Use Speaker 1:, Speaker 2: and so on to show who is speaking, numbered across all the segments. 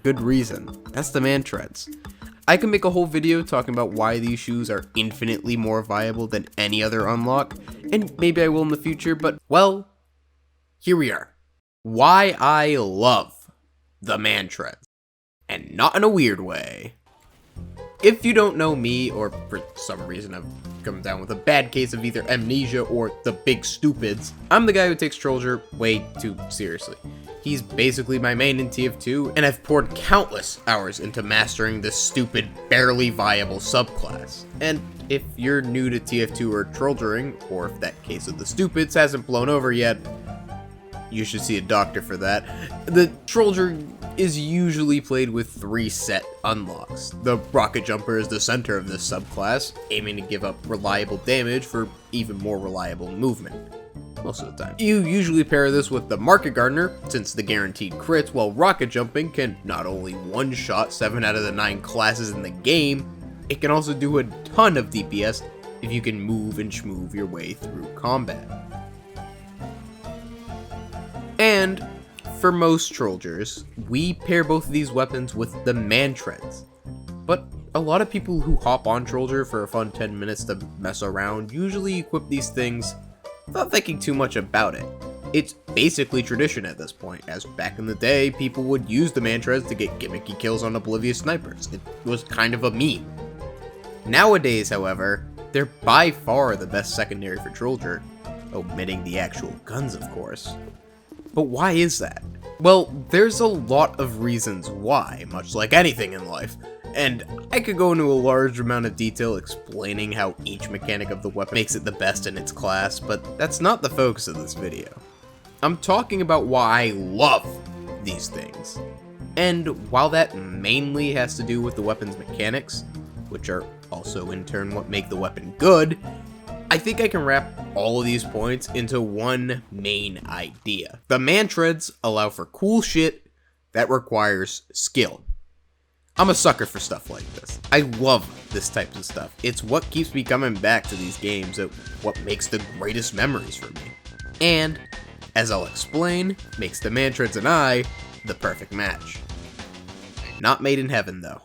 Speaker 1: good reason. That's the Mantreads. I can make a whole video talking about why these shoes are infinitely more viable than any other unlock, and maybe I will in the future, but, well, here we are. Why I love the Mantreads. And not in a weird way. If you don't know me, or for some reason I've come down with a bad case of either amnesia or the big stupids, I'm the guy who takes Trollger way too seriously. He's basically my main in TF2, and I've poured countless hours into mastering this stupid, barely viable subclass. And if you're new to TF2 or Trollgering, or if that case of the stupids hasn't blown over yet, you should see a doctor for that. The Trollger is usually played with 3 set unlocks. The Rocket Jumper is the center of this subclass, aiming to give up reliable damage for even more reliable movement. Most of the time. You usually pair this with the Market Gardener, since the guaranteed crits, while Rocket Jumping can not only one-shot 7 out of the 9 classes in the game, it can also do a ton of DPS if you can move and schmoove your way through combat. And for most Trollgers, we pair both of these weapons with the Mantreads. But a lot of people who hop on Trollger for a fun 10 minutes to mess around usually equip these things without thinking too much about it. It's basically tradition at this point, as back in the day, people would use the Mantreads to get gimmicky kills on oblivious snipers. It was kind of a meme. Nowadays, however, they're by far the best secondary for Trollger, omitting the actual guns, of course. But why is that? Well, there's a lot of reasons why, much like anything in life. And I could go into a large amount of detail explaining how each mechanic of the weapon makes it the best in its class, but that's not the focus of this video. I'm talking about why I love these things. And while that mainly has to do with the weapon's mechanics, which are also in turn what make the weapon good, I think I can wrap all of these points into one main idea. The Mantreads allow for cool shit that requires skill. I'm a sucker for stuff like this. I love this type of stuff. It's what keeps me coming back to these games, and what makes the greatest memories for me. And, as I'll explain, makes the Mantreads and I the perfect match. Not made in heaven, though.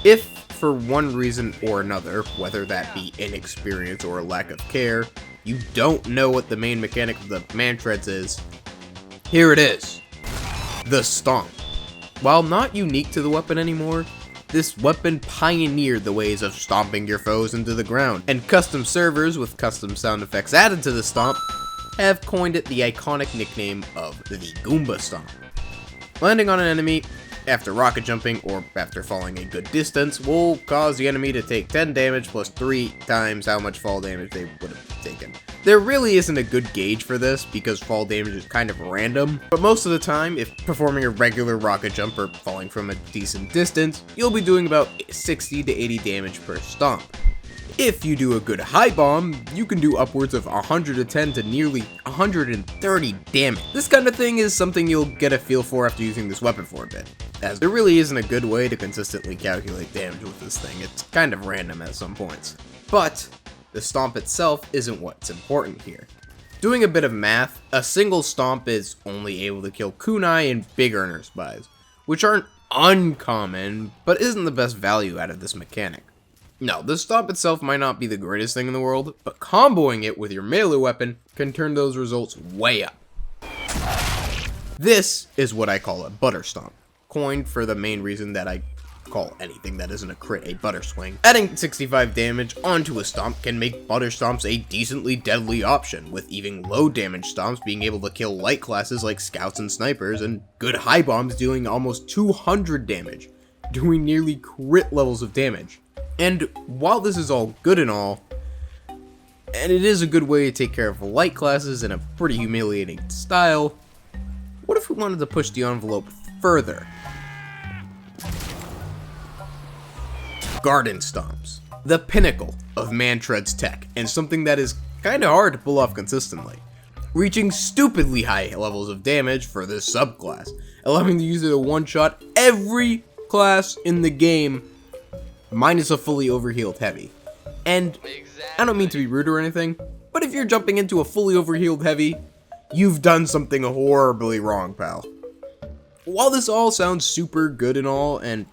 Speaker 1: If, for one reason or another, whether that be inexperience or a lack of care, you don't know what the main mechanic of the Mantreads is, here it is. The Stomp. While not unique to the weapon anymore, this weapon pioneered the ways of stomping your foes into the ground, and custom servers with custom sound effects added to the Stomp have coined it the iconic nickname of the Goomba Stomp. Landing on an enemy after rocket jumping or after falling a good distance will cause the enemy to take 10 damage plus 3 times how much fall damage they would have taken. There really isn't a good gauge for this because fall damage is kind of random, but most of the time, if performing a regular rocket jump or falling from a decent distance, you'll be doing about 60 to 80 damage per stomp. If you do a good high bomb, you can do upwards of 110 to nearly 130 damage. This kind of thing is something you'll get a feel for after using this weapon for a bit, as there really isn't a good way to consistently calculate damage with this thing. It's kind of random at some points. But the stomp itself isn't what's important here. Doing a bit of math, a single stomp is only able to kill kunai and big earner spies, which aren't uncommon, but isn't the best value out of this mechanic. No, the stomp itself might not be the greatest thing in the world, but comboing it with your melee weapon can turn those results way up. This is what I call a butter stomp, coined for the main reason that I call anything that isn't a crit a butter swing. Adding 65 damage onto a stomp can make butter stomps a decently deadly option, with even low damage stomps being able to kill light classes like scouts and snipers, and good high bombs dealing almost 200 damage, doing nearly crit levels of damage. And while this is all good and all, and it is a good way to take care of light classes in a pretty humiliating style, what if we wanted to push the envelope further? Garden Stomps. The pinnacle of Mantreads tech, and something that is kinda hard to pull off consistently. Reaching stupidly high levels of damage for this subclass, allowing the user to one-shot every class in the game minus a fully overhealed heavy. And I don't mean to be rude or anything, but if you're jumping into a fully overhealed heavy, you've done something horribly wrong, pal. While this all sounds super good and all, and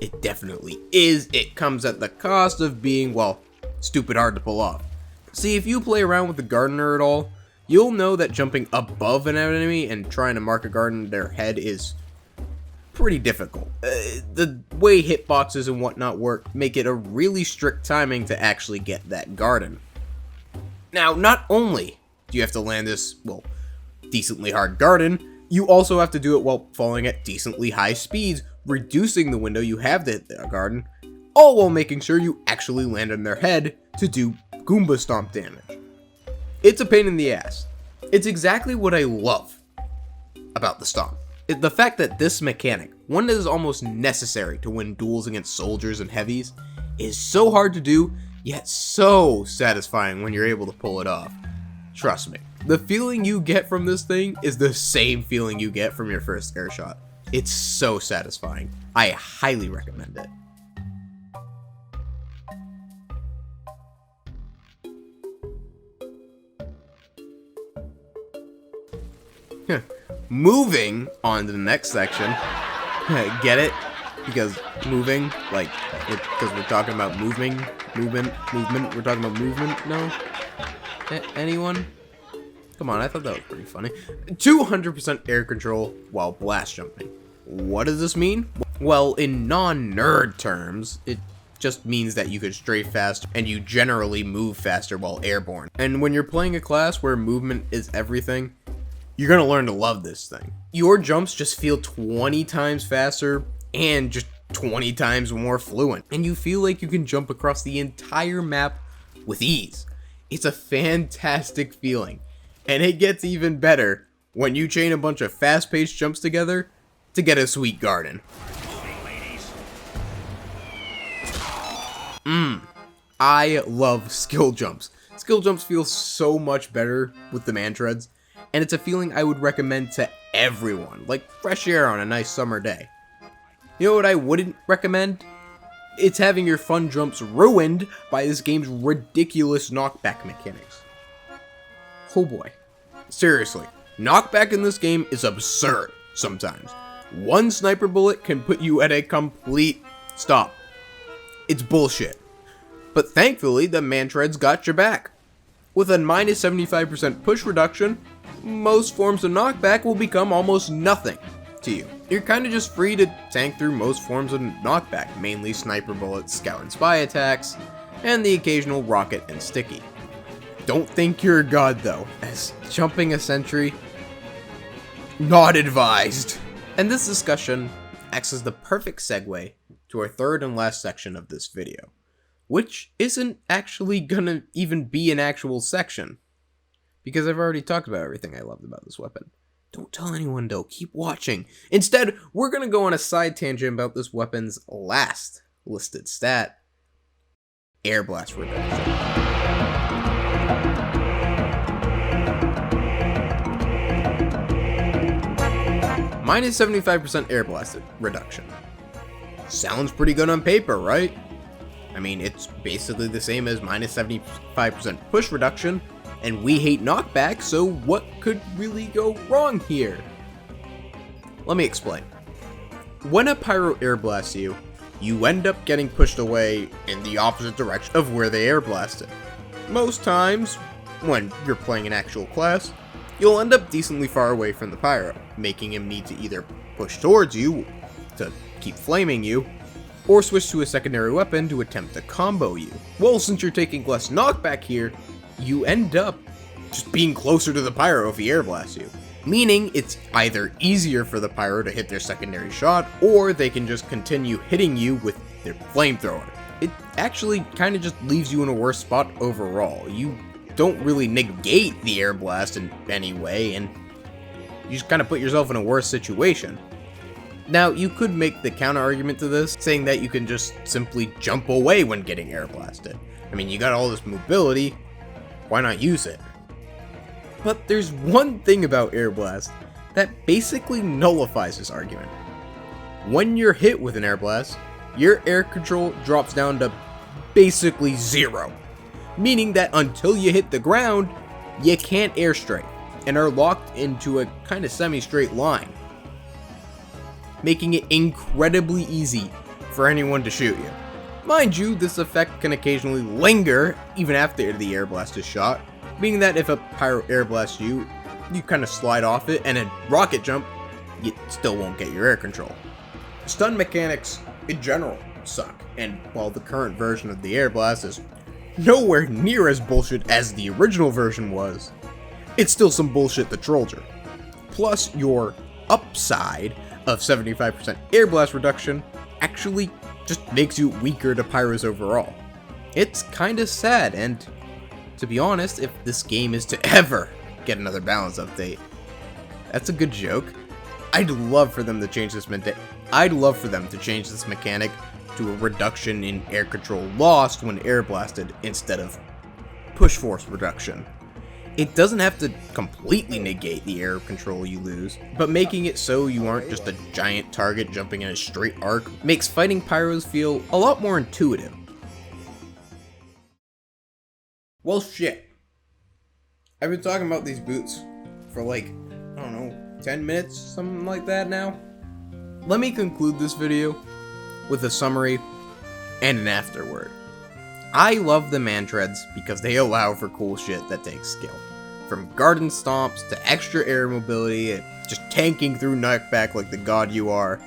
Speaker 1: it definitely is, it comes at the cost of being, well, stupid hard to pull off. See, if you play around with the gardener at all, you'll know that jumping above an enemy and trying to mark a garden in their head is pretty difficult. The way hitboxes and whatnot work make it a really strict timing to actually get that garden. Now, not only do you have to land this, well, decently hard garden, you also have to do it while falling at decently high speeds, reducing the window you have to hit the garden, all while making sure you actually land on their head to do Goomba Stomp damage. It's a pain in the ass. It's exactly what I love about the Stomp. The fact that this mechanic, one that is almost necessary to win duels against soldiers and heavies, is so hard to do, yet so satisfying when you're able to pull it off. Trust me, the feeling you get from this thing is the same feeling you get from your first air shot. It's so satisfying. I highly recommend it. Moving on to the next section. Get it? Because moving, like, because we're talking about movement. We're talking about movement. No? Anyone? Come on, I thought that was pretty funny. 200% air control while blast jumping. What does this mean? Well, in non-nerd terms, it just means that you could strafe faster and you generally move faster while airborne. And when you're playing a class where movement is everything, you're gonna learn to love this thing. Your jumps just feel 20 times faster and just 20 times more fluent. And you feel like you can jump across the entire map with ease. It's a fantastic feeling. And it gets even better when you chain a bunch of fast-paced jumps together to get a sweet garden. I love skill jumps. Skill jumps feel so much better with the Mantreads, and it's a feeling I would recommend to everyone, like fresh air on a nice summer day. You know what I wouldn't recommend? It's having your fun jumps ruined by this game's ridiculous knockback mechanics. Oh boy. Seriously, knockback in this game is absurd sometimes. One sniper bullet can put you at a complete stop. It's bullshit. But thankfully, the Mantreads got your back. With a minus 75% push reduction, most forms of knockback will become almost nothing to you. You're kind of just free to tank through most forms of knockback, mainly sniper bullets, scout and spy attacks, and the occasional rocket and sticky. Don't think you're a god though, as jumping a sentry, not advised. And this discussion acts as the perfect segue to our third and last section of this video, which isn't actually gonna even be an actual section, because I've already talked about everything I loved about this weapon. Don't tell anyone though, keep watching. Instead, we're gonna go on a side tangent about this weapon's last listed stat, air blast reduction. Minus 75% air blast reduction. Sounds pretty good on paper, right? I mean, it's basically the same as minus 75% push reduction, and we hate knockback, so what could really go wrong here? Let me explain. When a pyro air blasts you, you end up getting pushed away in the opposite direction of where they air blasted. Most times, when you're playing an actual class, you'll end up decently far away from the pyro, making him need to either push towards you to keep flaming you, or switch to a secondary weapon to attempt to combo you. Well, since you're taking less knockback here, you end up just being closer to the pyro if he air blasts you. Meaning, it's either easier for the pyro to hit their secondary shot, or they can just continue hitting you with their flamethrower. It actually kind of just leaves you in a worse spot overall. You don't really negate the air blast in any way, and you just kind of put yourself in a worse situation. Now, you could make the counter argument to this, saying that you can just simply jump away when getting air blasted. I mean, you got all this mobility, why not use it? But there's one thing about air blast that basically nullifies this argument. When you're hit with an air blast, your air control drops down to basically 0. Meaning that until you hit the ground, you can't airstrike, and are locked into a kind of semi-straight line, making it incredibly easy for anyone to shoot you. Mind you, this effect can occasionally linger even after the air blast is shot, meaning that if a pyro air blasts you, you kind of slide off it, and a rocket jump, you still won't get your air control. Stun mechanics in general suck, and while the current version of the air blast is nowhere near as bullshit as the original version was, it's still some bullshit to Trollger. Plus, your upside of 75% air blast reduction actually just makes you weaker to pyros overall. It's kinda sad, and to be honest, if this game is to ever get another balance update, that's a good joke. I'd love for them to change this mechanic to a reduction in air control lost when air blasted instead of push force reduction. It doesn't have to completely negate the air control you lose, but making it so you aren't just a giant target jumping in a straight arc makes fighting pyros feel a lot more intuitive. Well, shit. I've been talking about these boots for like, I don't know, 10 minutes, something like that now. Let me conclude this video with a summary and an afterword. I love the Mantreads because they allow for cool shit that takes skill. From garden stomps to extra air mobility and just tanking through knockback like the god you are.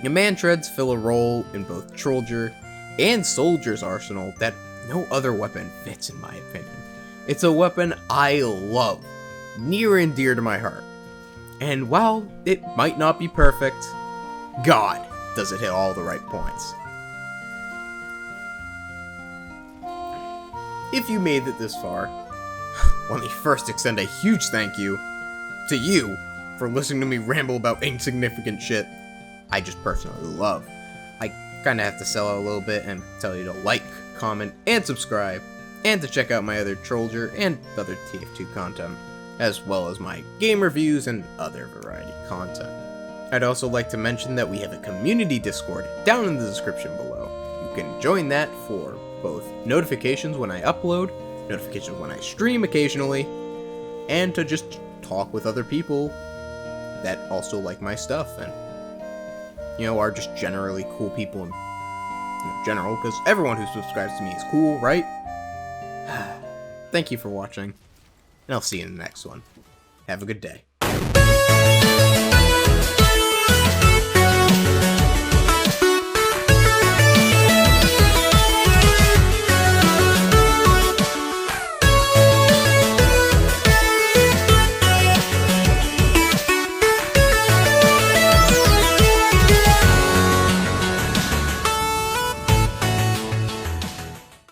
Speaker 1: The Mantreads fill a role in both Trollger and Soldier's arsenal that no other weapon fits, in my opinion. It's a weapon I love, near and dear to my heart. And while it might not be perfect, God, does it hit all the right points. If you made it this far, let me first extend a huge thank you to you for listening to me ramble about insignificant shit I just personally love. I kinda have to sell out a little bit and tell you to like, comment, and subscribe, and to check out my other Trollger and other TF2 content, as well as my game reviews and other variety content. I'd also like to mention that we have a community Discord down in the description below. You can join that for both notifications when I upload, notifications when I stream occasionally, and to just talk with other people that also like my stuff and, you know, are just generally cool people in general, because everyone who subscribes to me is cool, right? Thank you for watching, and I'll see you in the next one. Have a good day.